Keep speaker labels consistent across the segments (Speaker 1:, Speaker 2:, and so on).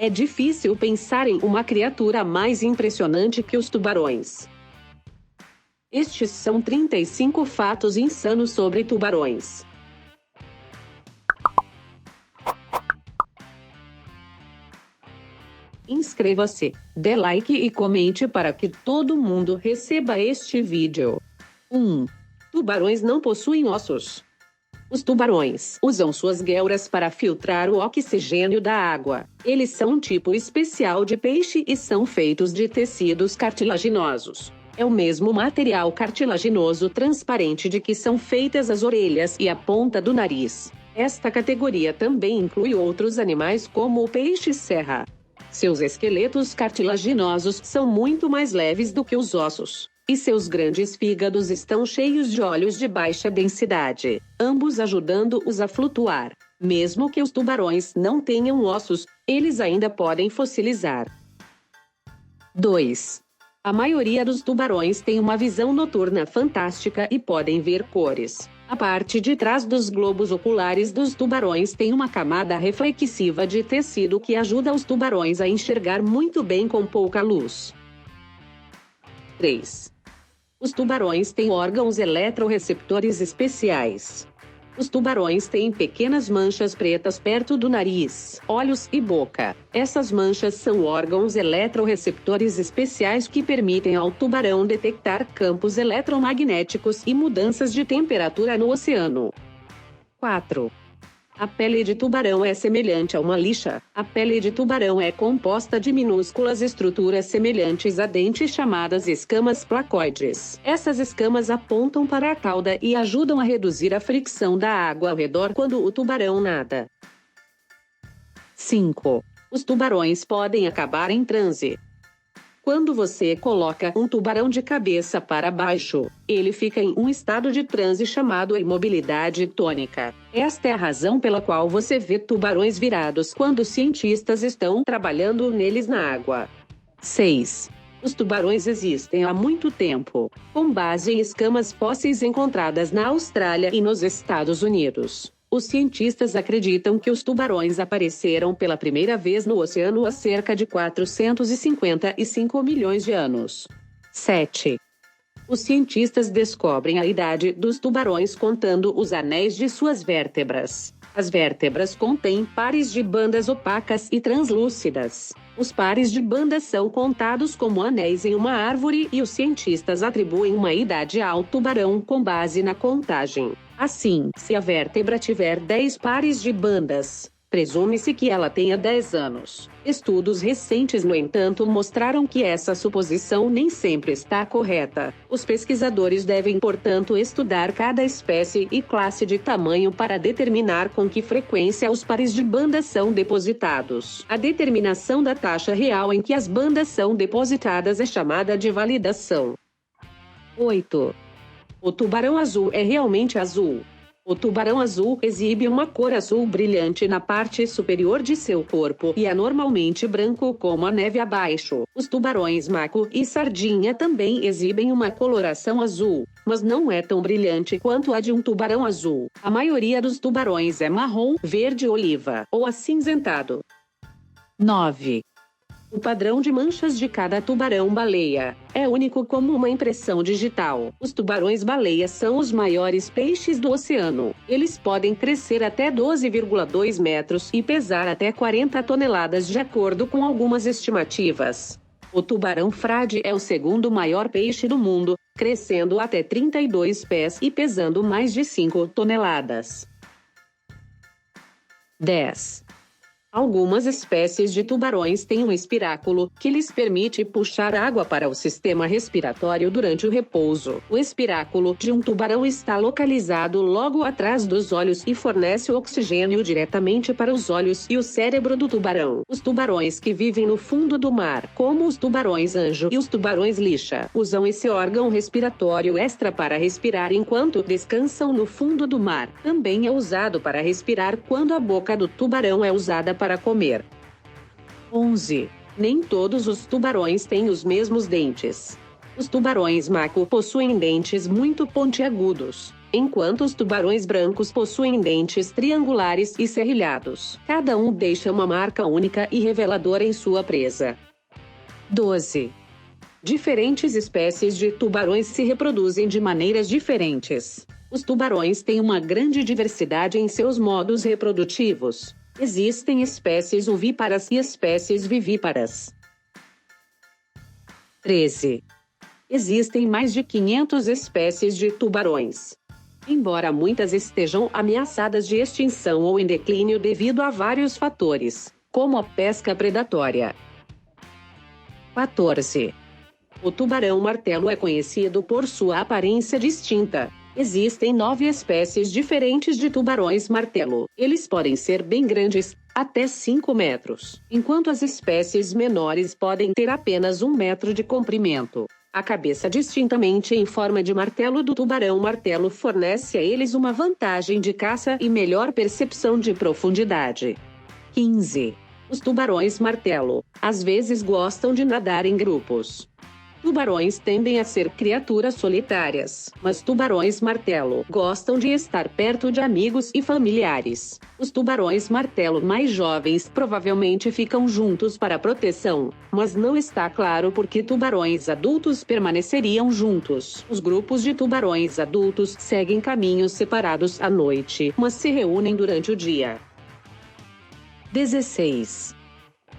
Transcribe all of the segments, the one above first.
Speaker 1: É difícil pensar em uma criatura mais impressionante que os tubarões. Estes são 35 fatos insanos sobre tubarões. Inscreva-se, dê like e comente para que todo mundo receba este vídeo. 1. Tubarões não possuem ossos. Os tubarões usam suas guelras para filtrar o oxigênio da água. Eles são um tipo especial de peixe e são feitos de tecidos cartilaginosos. É o mesmo material cartilaginoso transparente de que são feitas as orelhas e a ponta do nariz. Esta categoria também inclui outros animais como o peixe-serra. Seus esqueletos cartilaginosos são muito mais leves do que os ossos. E seus grandes fígados estão cheios de óleos de baixa densidade, ambos ajudando-os a flutuar. Mesmo que os tubarões não tenham ossos, eles ainda podem fossilizar. 2. A maioria dos tubarões tem uma visão noturna fantástica e podem ver cores. A parte de trás dos globos oculares dos tubarões tem uma camada reflexiva de tecido que ajuda os tubarões a enxergar muito bem com pouca luz. 3. Os tubarões têm órgãos eletroreceptores especiais. Os tubarões têm pequenas manchas pretas perto do nariz, olhos e boca. Essas manchas são órgãos eletroreceptores especiais que permitem ao tubarão detectar campos eletromagnéticos e mudanças de temperatura no oceano. 4. A pele de tubarão é semelhante a uma lixa. A pele de tubarão é composta de minúsculas estruturas semelhantes a dentes chamadas escamas placoides. Essas escamas apontam para a cauda e ajudam a reduzir a fricção da água ao redor quando o tubarão nada. 5. Os tubarões podem acabar em transe. Quando você coloca um tubarão de cabeça para baixo, ele fica em um estado de transe chamado imobilidade tônica. Esta é a razão pela qual você vê tubarões virados quando cientistas estão trabalhando neles na água. 6. Os tubarões existem há muito tempo, com base em escamas fósseis encontradas na Austrália e nos Estados Unidos. Os cientistas acreditam que os tubarões apareceram pela primeira vez no oceano há cerca de 455 milhões de anos. 7. Os cientistas descobrem a idade dos tubarões contando os anéis de suas vértebras. As vértebras contêm pares de bandas opacas e translúcidas. Os pares de bandas são contados como anéis em uma árvore e os cientistas atribuem uma idade ao tubarão com base na contagem. Assim, se a vértebra tiver 10 pares de bandas, presume-se que ela tenha 10 anos. Estudos recentes, no entanto, mostraram que essa suposição nem sempre está correta. Os pesquisadores devem, portanto, estudar cada espécie e classe de tamanho para determinar com que frequência os pares de bandas são depositados. A determinação da taxa real em que as bandas são depositadas é chamada de validação. 8. O tubarão azul é realmente azul. O tubarão azul exibe uma cor azul brilhante na parte superior de seu corpo e é normalmente branco como a neve abaixo. Os tubarões maco e sardinha também exibem uma coloração azul, mas não é tão brilhante quanto a de um tubarão azul. A maioria dos tubarões é marrom, verde oliva ou acinzentado. 9. O padrão de manchas de cada tubarão-baleia é único como uma impressão digital. Os tubarões-baleia são os maiores peixes do oceano. Eles podem crescer até 12,2 metros e pesar até 40 toneladas de acordo com algumas estimativas. O tubarão-frade é o segundo maior peixe do mundo, crescendo até 32 pés e pesando mais de 5 toneladas. 10. Algumas espécies de tubarões têm um espiráculo, que lhes permite puxar água para o sistema respiratório durante o repouso. O espiráculo de um tubarão está localizado logo atrás dos olhos e fornece o oxigênio diretamente para os olhos e o cérebro do tubarão. Os tubarões que vivem no fundo do mar, como os tubarões-anjo e os tubarões-lixa, usam esse órgão respiratório extra para respirar enquanto descansam no fundo do mar. Também é usado para respirar quando a boca do tubarão é usada para comer. 11. Nem todos os tubarões têm os mesmos dentes. Os tubarões maco possuem dentes muito pontiagudos. enquanto os tubarões brancos possuem dentes triangulares e serrilhados. Cada um deixa uma marca única e reveladora em sua presa. 12. Diferentes espécies de tubarões se reproduzem de maneiras diferentes. Os tubarões têm uma grande diversidade em seus modos reprodutivos. Existem espécies ovíparas e espécies vivíparas. 13. Existem mais de 500 espécies de tubarões. Embora muitas estejam ameaçadas de extinção ou em declínio devido a vários fatores, como a pesca predatória. 14. O tubarão-martelo é conhecido por sua aparência distinta. Existem 9 espécies diferentes de tubarões-martelo. Eles podem ser bem grandes, até 5 metros, enquanto as espécies menores podem ter apenas 1 metro de comprimento. A cabeça distintamente em forma de martelo do tubarão-martelo fornece a eles uma vantagem de caça e melhor percepção de profundidade. 15. Os tubarões-martelo, às vezes gostam de nadar em grupos. Tubarões tendem a ser criaturas solitárias, mas tubarões-martelo gostam de estar perto de amigos e familiares. Os tubarões-martelo mais jovens provavelmente ficam juntos para proteção, mas não está claro por que tubarões adultos permaneceriam juntos. Os grupos de tubarões adultos seguem caminhos separados à noite, mas se reúnem durante o dia. 16.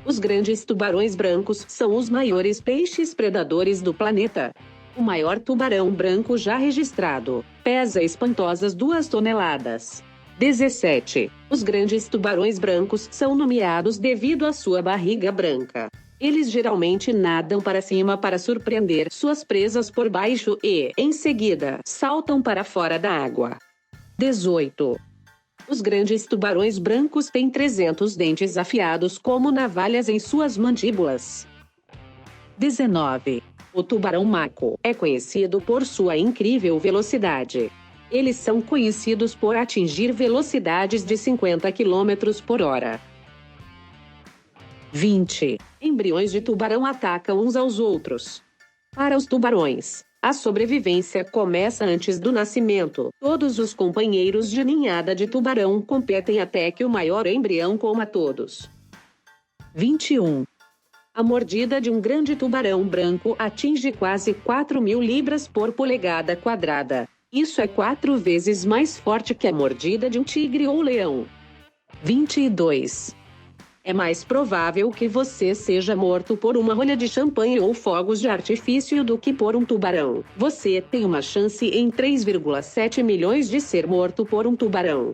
Speaker 1: Os grandes tubarões brancos são os maiores peixes predadores do planeta. O maior tubarão branco já registrado pesa espantosas 2 toneladas. 17. Os grandes tubarões brancos são nomeados devido à sua barriga branca. Eles geralmente nadam para cima para surpreender suas presas por baixo e, em seguida, saltam para fora da água. 18. Os grandes tubarões brancos têm 300 dentes afiados como navalhas em suas mandíbulas. 19. O tubarão maco é conhecido por sua incrível velocidade. Eles são conhecidos por atingir velocidades de 50 km por hora. 20. Embriões de tubarão atacam uns aos outros. Para os tubarões, a sobrevivência começa antes do nascimento. Todos os companheiros de ninhada de tubarão competem até que o maior embrião coma todos. 21. A mordida de um grande tubarão branco atinge quase 4.000 libras por polegada quadrada. Isso é 4 vezes mais forte que a mordida de um tigre ou leão. 22. É mais provável que você seja morto por uma rolha de champanhe ou fogos de artifício do que por um tubarão. Você tem uma chance em 3,7 milhões de ser morto por um tubarão.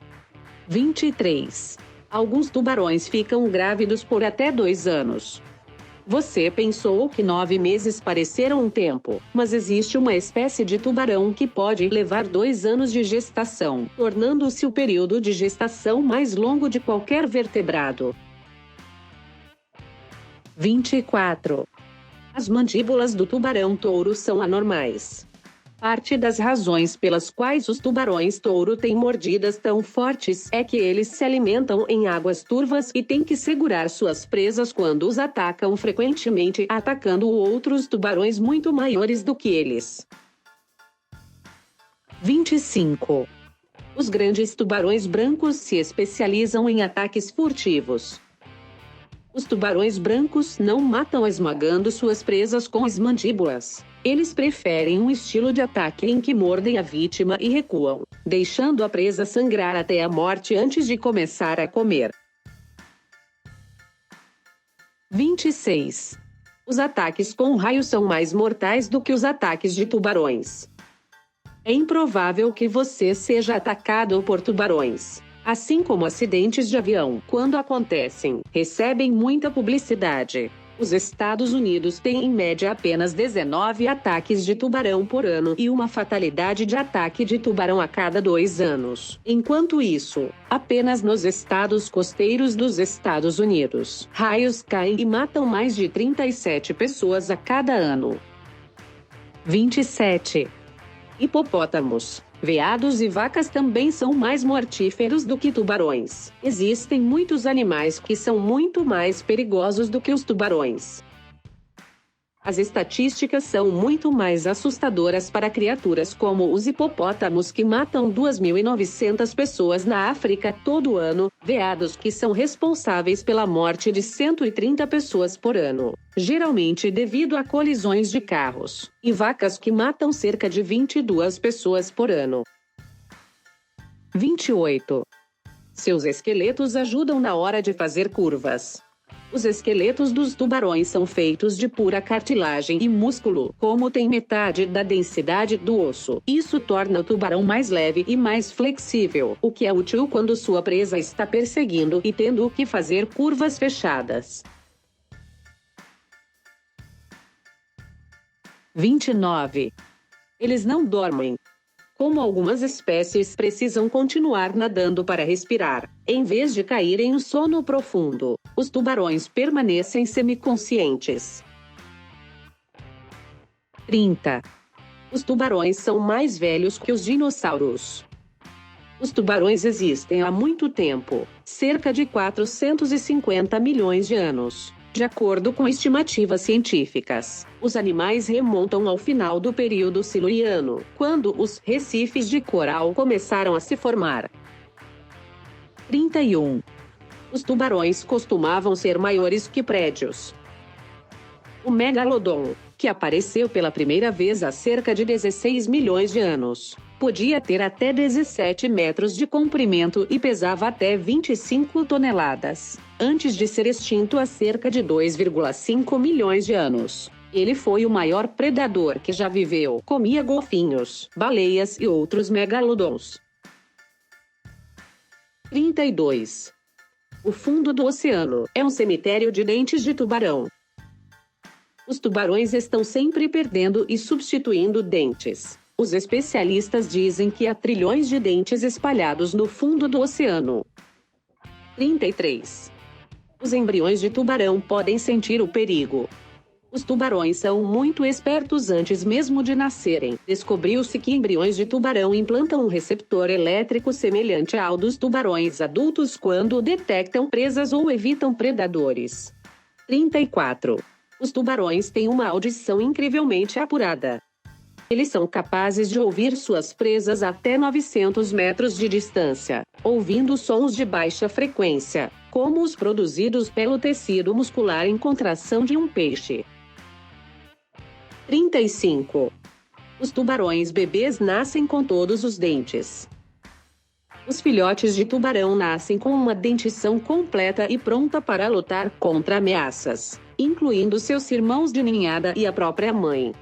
Speaker 1: 23. Alguns tubarões ficam grávidos por até 2 anos. Você pensou que 9 meses pareceram um tempo, mas existe uma espécie de tubarão que pode levar 2 anos de gestação, tornando-se o período de gestação mais longo de qualquer vertebrado. 24. As mandíbulas do tubarão-touro são anormais. Parte das razões pelas quais os tubarões-touro têm mordidas tão fortes é que eles se alimentam em águas turvas e têm que segurar suas presas quando os atacam, frequentemente atacando outros tubarões muito maiores do que eles. 25. Os grandes tubarões brancos se especializam em ataques furtivos. Os tubarões brancos não matam esmagando suas presas com as mandíbulas. Eles preferem um estilo de ataque em que mordem a vítima e recuam, deixando a presa sangrar até a morte antes de começar a comer. 26. Os ataques com raios são mais mortais do que os ataques de tubarões. É improvável que você seja atacado por tubarões. Assim como acidentes de avião, quando acontecem, recebem muita publicidade. Os Estados Unidos têm em média apenas 19 ataques de tubarão por ano e uma fatalidade de ataque de tubarão a cada 2 anos. Enquanto isso, apenas nos estados costeiros dos Estados Unidos, raios caem e matam mais de 37 pessoas a cada ano. 27. Hipopótamos, veados e vacas também são mais mortíferos do que tubarões. Existem muitos animais que são muito mais perigosos do que os tubarões. As estatísticas são muito mais assustadoras para criaturas como os hipopótamos, que matam 2.900 pessoas na África todo ano, veados, que são responsáveis pela morte de 130 pessoas por ano, geralmente devido a colisões de carros, e vacas, que matam cerca de 22 pessoas por ano. 28. Seus esqueletos ajudam na hora de fazer curvas. Os esqueletos dos tubarões são feitos de pura cartilagem e músculo, como tem metade da densidade do osso. Isso torna o tubarão mais leve e mais flexível, o que é útil quando sua presa está perseguindo e tendo que fazer curvas fechadas. 29. Eles não dormem. Como algumas espécies precisam continuar nadando para respirar, em vez de cair em um sono profundo, os tubarões permanecem semiconscientes. 30. Os tubarões são mais velhos que os dinossauros. Os tubarões existem há muito tempo, cerca de 450 milhões de anos. De acordo com estimativas científicas, os animais remontam ao final do período siluriano, quando os recifes de coral começaram a se formar. 31. Os tubarões costumavam ser maiores que prédios. O megalodon, que apareceu pela primeira vez há cerca de 16 milhões de anos, podia ter até 17 metros de comprimento e pesava até 25 toneladas. Antes de ser extinto há cerca de 2,5 milhões de anos. Ele foi o maior predador que já viveu. Comia golfinhos, baleias e outros megalodons. 32. O fundo do oceano é um cemitério de dentes de tubarão. Os tubarões estão sempre perdendo e substituindo dentes. Os especialistas dizem que há trilhões de dentes espalhados no fundo do oceano. 33. Os embriões de tubarão podem sentir o perigo. Os tubarões são muito espertos antes mesmo de nascerem. Descobriu-se que embriões de tubarão implantam um receptor elétrico semelhante ao dos tubarões adultos quando detectam presas ou evitam predadores. 34. Os tubarões têm uma audição incrivelmente apurada. Eles são capazes de ouvir suas presas até 900 metros de distância, ouvindo sons de baixa frequência, como os produzidos pelo tecido muscular em contração de um peixe. 35. Os tubarões bebês nascem com todos os dentes. Os filhotes de tubarão nascem com uma dentição completa e pronta para lutar contra ameaças, incluindo seus irmãos de ninhada e a própria mãe.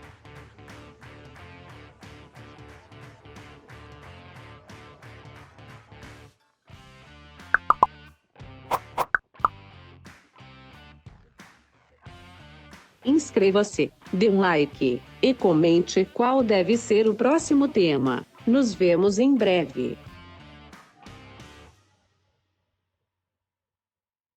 Speaker 1: Inscreva-se, dê um like e comente qual deve ser o próximo tema. Nos vemos em breve.